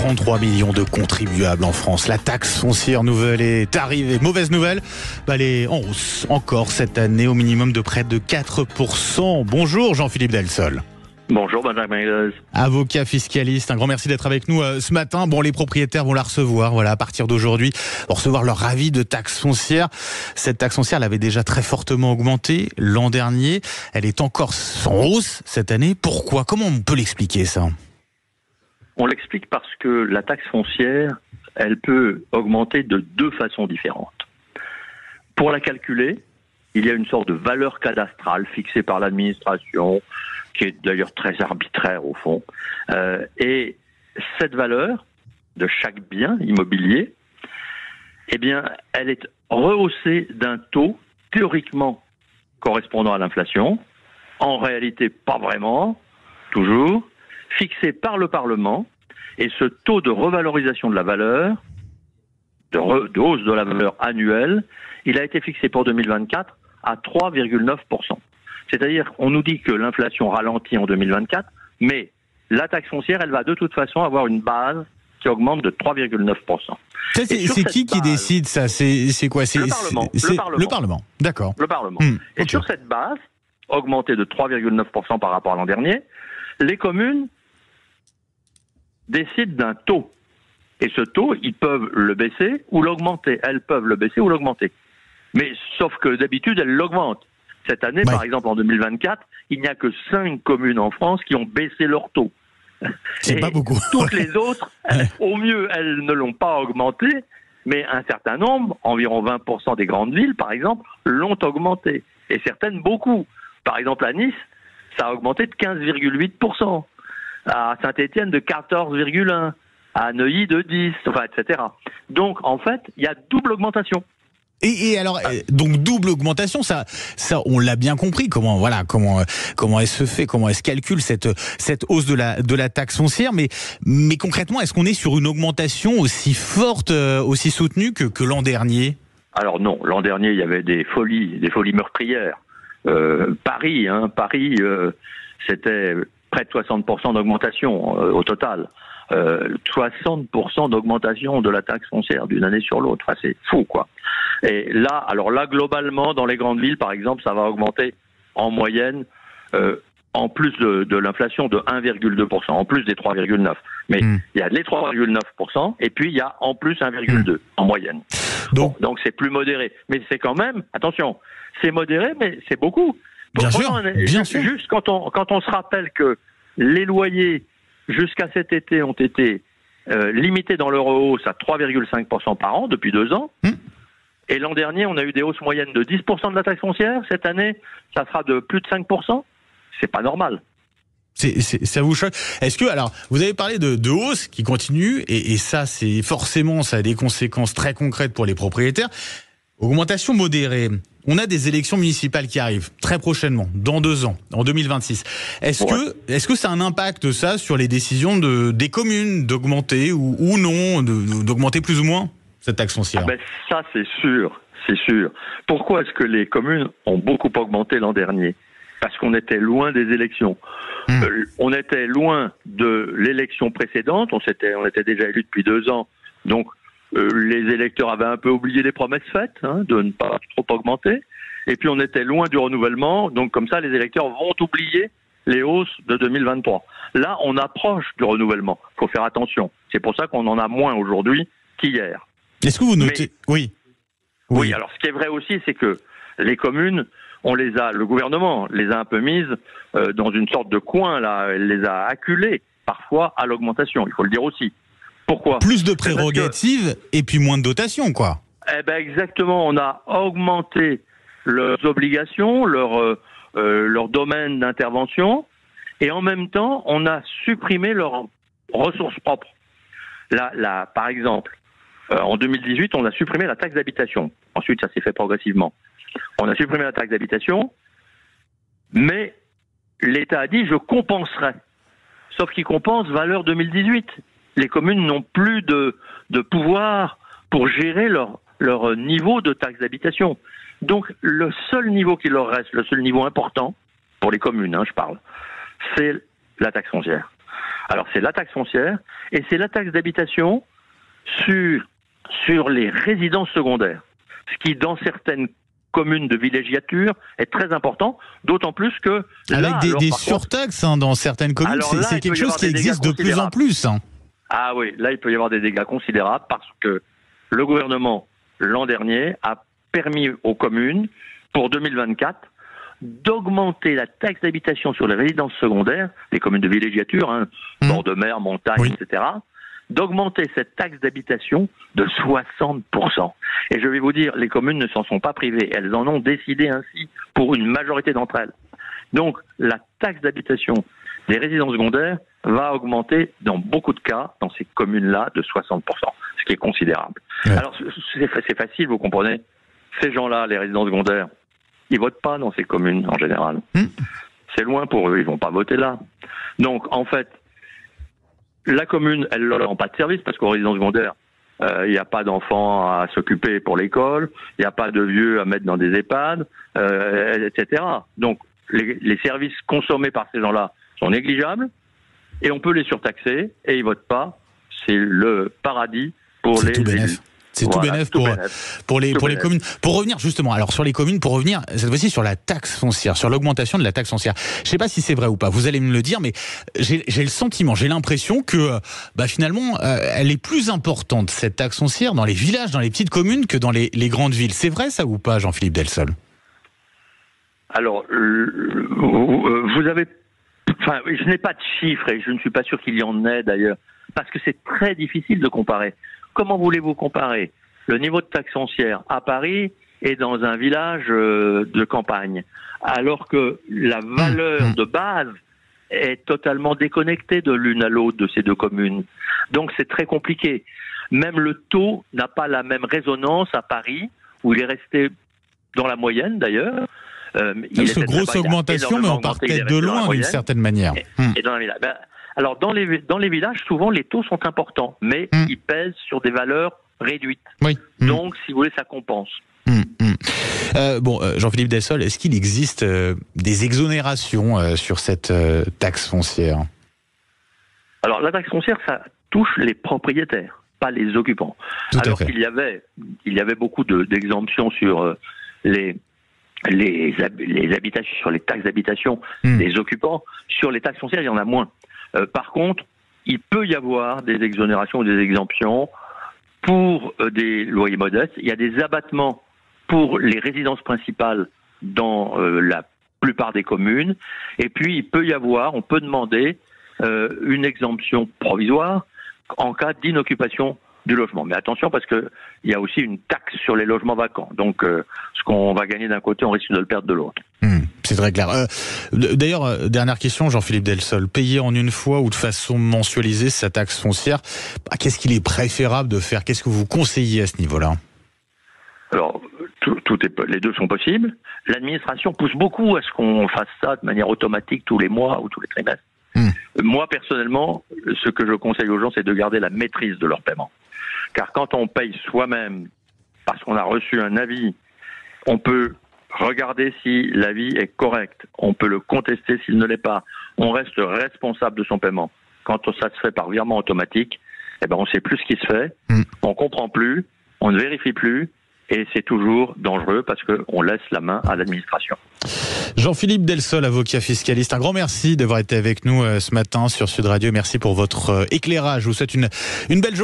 33 millions de contribuables en France. La taxe foncière nouvelle est arrivée. Mauvaise nouvelle, elle est en hausse encore cette année au minimum de près de 4%. Bonjour Jean-Philippe Delsol. Bonjour Benjamin Hilles. Avocat fiscaliste, un grand merci d'être avec nous ce matin. Bon, les propriétaires vont la recevoir, voilà, à partir d'aujourd'hui, vont recevoir leur avis de taxe foncière. Cette taxe foncière, elle avait déjà très fortement augmenté l'an dernier. Elle est encore en hausse cette année. Pourquoi? Comment on peut l'expliquer ça? On l'explique parce que la taxe foncière, elle peut augmenter de deux façons différentes. Pour la calculer, il y a une sorte de valeur cadastrale fixée par l'administration, qui est d'ailleurs très arbitraire au fond. Et cette valeur de chaque bien immobilier, eh bien, elle est rehaussée d'un taux théoriquement correspondant à l'inflation, en réalité pas vraiment, toujours, fixé par le Parlement. Et ce taux de revalorisation de la valeur, de hausse de la valeur annuelle, il a été fixé pour 2024 à 3,9%. C'est-à-dire qu'on nous dit que l'inflation ralentit en 2024, mais la taxe foncière, elle va de toute façon avoir une base qui augmente de 3,9%. C'est qui décide ça? C'est quoi? Le Parlement. D'accord. Le Parlement. Et okay. Sur cette base, augmentée de 3,9% par rapport à l'an dernier, les communes décident d'un taux. Et ce taux, ils peuvent le baisser ou l'augmenter. Elles peuvent le baisser ou l'augmenter. Mais sauf que d'habitude, elles l'augmentent. Cette année, par exemple, en 2024, il n'y a que 5 communes en France qui ont baissé leur taux. C'est pas beaucoup. Toutes les autres, au mieux, elles ne l'ont pas augmenté, mais un certain nombre, environ 20% des grandes villes, par exemple, l'ont augmenté. Et certaines, beaucoup. Par exemple, à Nice, ça a augmenté de 15,8%. À Saint-Étienne, de 14,1%. À Neuilly, de 10%, enfin, etc. Donc, en fait, il y a double augmentation. Et alors, donc double augmentation, ça, on l'a bien compris. Comment elle se fait, comment elle se calcule cette hausse de la taxe foncière. Mais concrètement, est-ce qu'on est sur une augmentation aussi forte, aussi soutenue que l'an dernier? Alors non, l'an dernier il y avait des folies meurtrières. Paris, c'était près de 60% d'augmentation au total. 60% d'augmentation de la taxe foncière d'une année sur l'autre. Enfin, c'est fou, quoi. Et là, globalement, dans les grandes villes, par exemple, ça va augmenter en moyenne, en plus de l'inflation, de 1,2%, en plus des 3,9%. Mais il y a les 3,9%, et puis il y a en plus 1,2% en moyenne. Donc c'est plus modéré. Mais c'est quand même, attention, c'est modéré, mais c'est beaucoup. Bien sûr. Juste quand on se rappelle que les loyers jusqu'à cet été ont été limités dans leur hausse à 3,5% par an depuis 2 ans. Et l'an dernier, on a eu des hausses moyennes de 10% de la taxe foncière. Cette année, ça sera de plus de 5%. C'est pas normal. Ça vous choque? Est-ce que, alors, vous avez parlé de hausse qui continue, et ça, c'est forcément, ça a des conséquences très concrètes pour les propriétaires. Augmentation modérée. On a des élections municipales qui arrivent très prochainement, dans 2 ans, en 2026. Est-ce que ça a un impact, ça, sur les décisions des communes d'augmenter ou non, d'augmenter plus ou moins cette taxe foncière? Ça, c'est sûr. Pourquoi est-ce que les communes ont beaucoup augmenté l'an dernier? Parce qu'on était loin des élections. On était loin de l'élection précédente. On était déjà élus depuis 2 ans. Donc, les électeurs avaient un peu oublié les promesses faites, de ne pas trop augmenter. Et puis on était loin du renouvellement, donc comme ça les électeurs vont oublier les hausses de 2023. Là, on approche du renouvellement. Il faut faire attention. C'est pour ça qu'on en a moins aujourd'hui qu'hier. Est-ce que vous notez... Oui, alors ce qui est vrai aussi, c'est que les communes, le gouvernement les a un peu mises dans une sorte de coin, là. Elle les a acculées, parfois, à l'augmentation. Il faut le dire aussi. Pourquoi? Plus de prérogatives et puis moins de dotations, quoi. Exactement. On a augmenté leurs obligations, leur domaine d'intervention, et en même temps, on a supprimé leurs ressources propres. Là, par exemple, en 2018, on a supprimé la taxe d'habitation. Ensuite, ça s'est fait progressivement. On a supprimé la taxe d'habitation, mais l'État a dit « je compenserai ». Sauf qu'il compense valeur 2018. Les communes n'ont plus de pouvoir pour gérer leur niveau de taxe d'habitation. Donc, le seul niveau qui leur reste, le seul niveau important, pour les communes, je parle, c'est la taxe foncière. Alors c'est la taxe foncière et c'est la taxe d'habitation sur les résidences secondaires. Ce qui, dans certaines communes de villégiature, est très important, d'autant plus que... Avec des surtaxes dans certaines communes, c'est quelque chose qui existe de plus en plus. Ah oui, là il peut y avoir des dégâts considérables parce que le gouvernement, l'an dernier, a permis aux communes, pour 2024, d'augmenter la taxe d'habitation sur les résidences secondaires, les communes de villégiature, bord de mer, montagne, etc., d'augmenter cette taxe d'habitation de 60%. Et je vais vous dire, les communes ne s'en sont pas privées, elles en ont décidé ainsi pour une majorité d'entre elles. Donc la taxe d'habitation des résidences secondaires va augmenter dans beaucoup de cas, dans ces communes-là, de 60%, ce qui est considérable. Ouais. Alors c'est facile, vous comprenez, ces gens-là, les résidents secondaires, ils votent pas dans ces communes en général. C'est loin pour eux, ils vont pas voter là. Donc en fait, la commune, elle leur rend pas de service parce qu'aux résidences secondaires, il n'y a pas d'enfants à s'occuper pour l'école, il n'y a pas de vieux à mettre dans des EHPAD, etc. Donc les services consommés par ces gens-là sont négligeables et on peut les surtaxer et ils votent pas. C'est le paradis pour les élus. C'est tout bénef pour les communes. Pour revenir justement, alors sur les communes, pour revenir cette fois-ci sur la taxe foncière, sur l'augmentation de la taxe foncière. Je ne sais pas si c'est vrai ou pas, vous allez me le dire, mais j'ai le sentiment, j'ai l'impression que finalement, elle est plus importante, cette taxe foncière, dans les villages, dans les petites communes, que dans les grandes villes. C'est vrai ça ou pas, Jean-Philippe Delsol? Alors, vous avez... Enfin, je n'ai pas de chiffres et je ne suis pas sûr qu'il y en ait d'ailleurs, parce que c'est très difficile de comparer. Comment voulez-vous comparer le niveau de taxe foncière à Paris et dans un village de campagne, alors que la valeur de base est totalement déconnectée de l'une à l'autre de ces deux communes. Donc c'est très compliqué. Même le taux n'a pas la même résonance à Paris, où il est resté dans la moyenne d'ailleurs. Parce que grosse augmentation, mais on partait de loin d'une certaine manière. Et dans la village. Alors dans les villages, souvent les taux sont importants, mais ils pèsent sur des valeurs réduites. Oui. Donc, si vous voulez, ça compense. Jean-Philippe Delsol, est-ce qu'il existe des exonérations sur cette taxe foncière? Alors la taxe foncière, ça touche les propriétaires, pas les occupants. Alors qu'il y avait beaucoup d'exemptions sur les habitations, sur les taxes d'habitation des occupants. Sur les taxes foncières, il y en a moins. Par contre, il peut y avoir des exonérations ou des exemptions pour des loyers modestes. Il y a des abattements pour les résidences principales dans la plupart des communes. Et puis, on peut demander une exemption provisoire en cas d'inoccupation du logement. Mais attention, parce qu'il y a aussi une taxe sur les logements vacants. Donc, ce qu'on va gagner d'un côté, on risque de le perdre de l'autre. C'est très clair. D'ailleurs, dernière question, Jean-Philippe Delsol. Payer en une fois ou de façon mensualisée sa taxe foncière, qu'est-ce qu'il est préférable de faire? Qu'est-ce que vous conseillez à ce niveau-là? Alors, les deux sont possibles. L'administration pousse beaucoup à ce qu'on fasse ça de manière automatique tous les mois ou tous les trimestres. Moi, personnellement, ce que je conseille aux gens, c'est de garder la maîtrise de leur paiement. Car quand on paye soi-même, parce qu'on a reçu un avis, on peut regarder si l'avis est correct. On peut le contester s'il ne l'est pas. On reste responsable de son paiement. Quand ça se fait par virement automatique, on ne sait plus ce qui se fait, on comprend plus, on ne vérifie plus, et c'est toujours dangereux parce qu'on laisse la main à l'administration. Jean-Philippe Delsol, avocat fiscaliste, un grand merci d'avoir été avec nous ce matin sur Sud Radio. Merci pour votre éclairage. Je vous souhaite une belle journée.